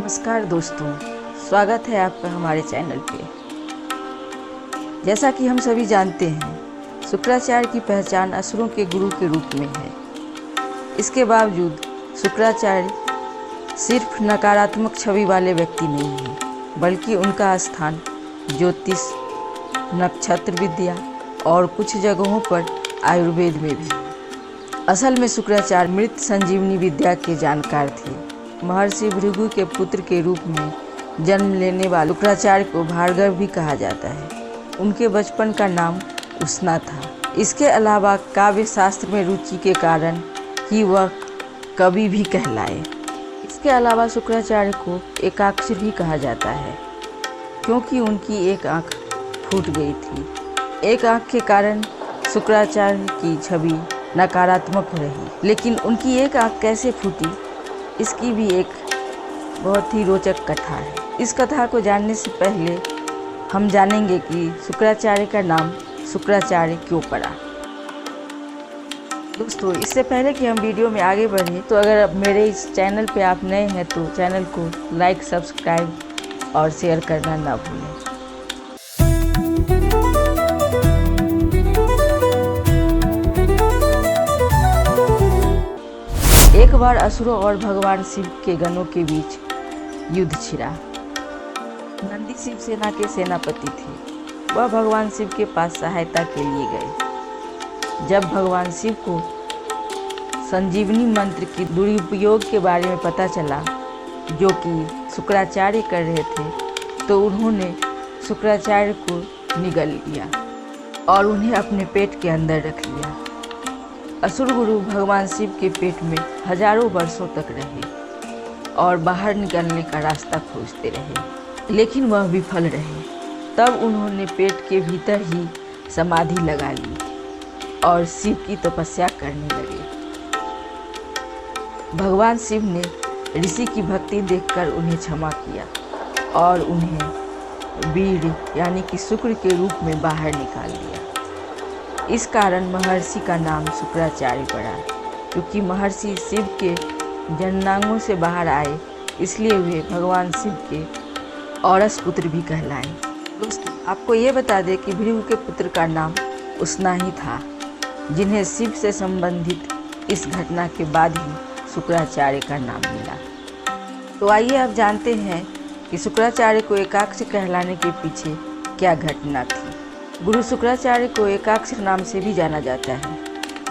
नमस्कार दोस्तों, स्वागत है आपका हमारे चैनल पे। जैसा कि हम सभी जानते हैं, शुक्राचार्य की पहचान असुरों के गुरु के रूप में है। इसके बावजूद शुक्राचार्य सिर्फ नकारात्मक छवि वाले व्यक्ति नहीं हैं, बल्कि उनका स्थान ज्योतिष, नक्षत्र विद्या और कुछ जगहों पर आयुर्वेद में भी है। असल में शुक्राचार्य मृत संजीवनी विद्या के जानकार थे। महर्षि भृगु के पुत्र के रूप में जन्म लेने वाले शुक्राचार्य को भार्गव भी कहा जाता है। उनके बचपन का नाम उष्णा था। इसके अलावा काव्य शास्त्र में रुचि के कारण ही वह कवि भी कहलाए। इसके अलावा शुक्राचार्य को एकाक्षर भी कहा जाता है, क्योंकि उनकी एक आंख फूट गई थी। एक आंख के कारण शुक्राचार्य की छवि नकारात्मक रही, लेकिन उनकी एक आंख कैसे फूटी, इसकी भी एक बहुत ही रोचक कथा है। इस कथा को जानने से पहले हम जानेंगे कि शुक्राचार्य का नाम शुक्राचार्य क्यों पड़ा। दोस्तों, इससे पहले कि हम वीडियो में आगे बढ़ें, तो अगर अब मेरे इस चैनल पे आप नए हैं तो चैनल को लाइक, सब्सक्राइब और शेयर करना ना भूलें। एक बार असुरों और भगवान शिव के गणों के बीच युद्ध छिड़ा। नंदी शिव सेना के सेनापति थे। वह भगवान शिव के पास सहायता के लिए गए। जब भगवान शिव को संजीवनी मंत्र की दुरुपयोग के बारे में पता चला, जो कि शुक्राचार्य कर रहे थे, तो उन्होंने शुक्राचार्य को निगल लिया और उन्हें अपने पेट के अंदर रख लिया। असुर गुरु भगवान शिव के पेट में हजारों वर्षों तक रहे और बाहर निकलने का रास्ता खोजते रहे, लेकिन वह विफल रहे। तब उन्होंने पेट के भीतर ही समाधि लगा ली और शिव की तपस्या करने लगे। भगवान शिव ने ऋषि की भक्ति देखकर उन्हें क्षमा किया और उन्हें वीर यानी कि शुक्र के रूप में बाहर निकाल दिया। इस कारण महर्षि का नाम शुक्राचार्य पड़ा। क्योंकि महर्षि शिव के जननांगों से बाहर आए, इसलिए वे भगवान शिव के औरस पुत्र भी कहलाए। दोस्तों, आपको ये बता दें कि भृगु के पुत्र का नाम उष्णा ही था, जिन्हें शिव से संबंधित इस घटना के बाद ही शुक्राचार्य का नाम मिला। तो आइए अब जानते हैं कि शुक्राचार्य को एकाक्ष कहलाने के पीछे क्या घटना थी। गुरु शुक्राचार्य को एकाक्षर नाम से भी जाना जाता है,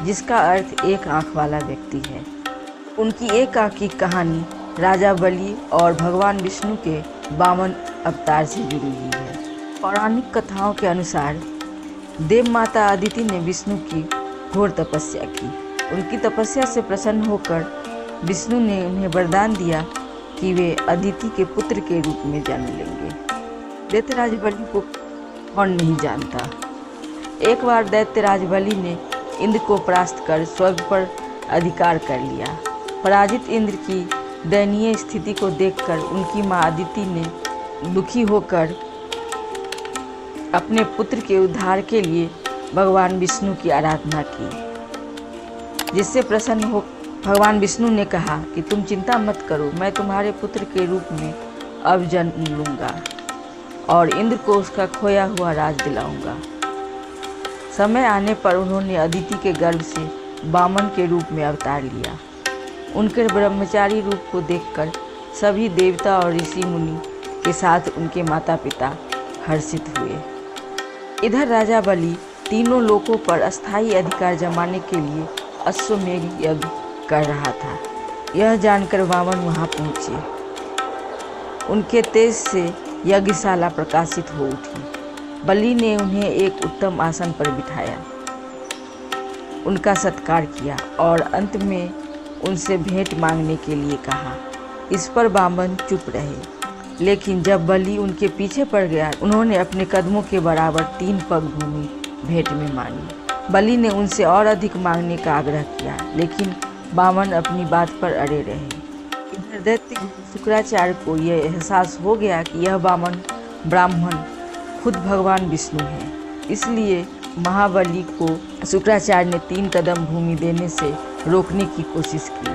जिसका अर्थ एक आंख वाला व्यक्ति है। उनकी एक आंख की कहानी राजा बलि और भगवान विष्णु के वामन अवतार से जुड़ी हुई है। पौराणिक कथाओं के अनुसार देव माता अदिति ने विष्णु की घोर तपस्या की। उनकी तपस्या से प्रसन्न होकर विष्णु ने उन्हें वरदान दिया कि वे अदिति के पुत्र के रूप में जन्म लेंगे। दैत्यराज बलि को कौन नहीं जानता। एक बार दैत्यराज बलि ने इंद्र को परास्त कर स्वर्ग पर अधिकार कर लिया। पराजित इंद्र की दयनीय स्थिति को देखकर उनकी मां अदिति ने दुखी होकर अपने पुत्र के उद्धार के लिए भगवान विष्णु की आराधना की, जिससे प्रसन्न हो भगवान विष्णु ने कहा कि तुम चिंता मत करो, मैं तुम्हारे पुत्र के रूप में अब जन्म लूँगा और इंद्र को उसका खोया हुआ राज दिलाऊंगा। समय आने पर उन्होंने अदिति के गर्भ से वामन के रूप में अवतार लिया। उनके ब्रह्मचारी रूप को देखकर सभी देवता और ऋषि मुनि के साथ उनके माता पिता हर्षित हुए। इधर राजा बलि तीनों लोकों पर अस्थायी अधिकार जमाने के लिए अश्वमेध यज्ञ कर रहा था। यह जानकर वामन वहां पहुंचे। उनके तेज से यज्ञशाला प्रकाशित हो उठी। बलि ने उन्हें एक उत्तम आसन पर बिठाया, उनका सत्कार किया और अंत में उनसे भेंट मांगने के लिए कहा। इस पर वामन चुप रहे, लेकिन जब बलि उनके पीछे पड़ गया, उन्होंने अपने कदमों के बराबर 3 पग भूमि भेंट में मांगी। बलि ने उनसे और अधिक मांगने का आग्रह किया, लेकिन वामन अपनी बात पर अड़े रहे। इधर दैत्य शुक्राचार्य को यह एहसास हो गया कि यह वामन ब्राह्मण खुद भगवान विष्णु है। इसलिए महाबली को शुक्राचार्य ने 3 कदम भूमि देने से रोकने की कोशिश की।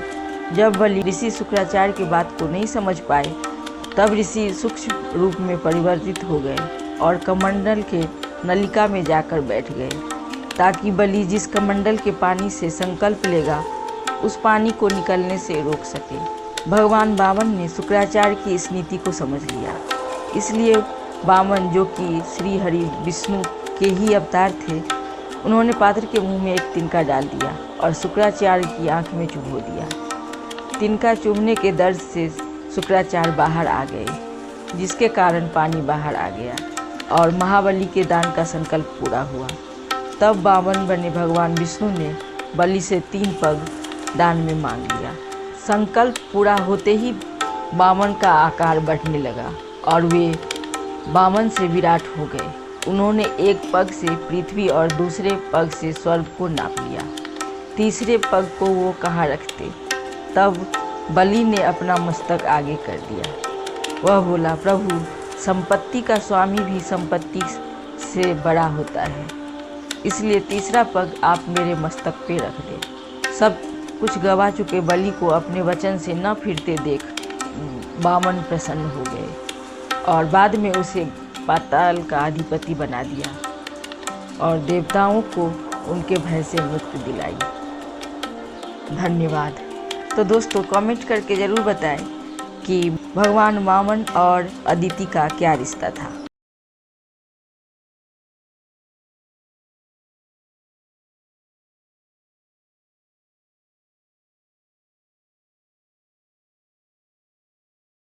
जब बलि ऋषि शुक्राचार्य की बात को नहीं समझ पाए, तब ऋषि सूक्ष्म रूप में परिवर्तित हो गए और कमंडल के नलिका में जाकर बैठ गए, ताकि बलि जिस कमंडल के पानी से संकल्प लेगा उस पानी को निकलने से रोक सके। भगवान वामन ने शुक्राचार्य की इस नीति को समझ लिया, इसलिए वामन, जो कि श्री हरि विष्णु के ही अवतार थे, उन्होंने पात्र के मुंह में एक तिनका डाल दिया और शुक्राचार्य की आंख में चुभो दिया। तिनका चुभने के दर्द से शुक्राचार्य बाहर आ गए, जिसके कारण पानी बाहर आ गया और महाबली के दान का संकल्प पूरा हुआ। तब वामन बने भगवान विष्णु ने बलि से 3 पग दान में मांग लिया। संकल्प पूरा होते ही वामन का आकार बढ़ने लगा और वे वामन से विराट हो गए। उन्होंने एक पग से पृथ्वी और दूसरे पग से स्वर्ग को नाप लिया। तीसरे पग को वो कहाँ रखते? तब बलि ने अपना मस्तक आगे कर दिया। वह बोला, प्रभु, संपत्ति का स्वामी भी संपत्ति से बड़ा होता है, इसलिए तीसरा पग आप मेरे मस्तक पे रख दे। सब कुछ गवा चुके बलि को अपने वचन से न फिरते देख वामन प्रसन्न हो गए और बाद में उसे पाताल का अधिपति बना दिया और देवताओं को उनके भय से मुक्ति दिलाई। धन्यवाद। तो दोस्तों, कमेंट करके ज़रूर बताएं कि भगवान वामन और अदिति का क्या रिश्ता था।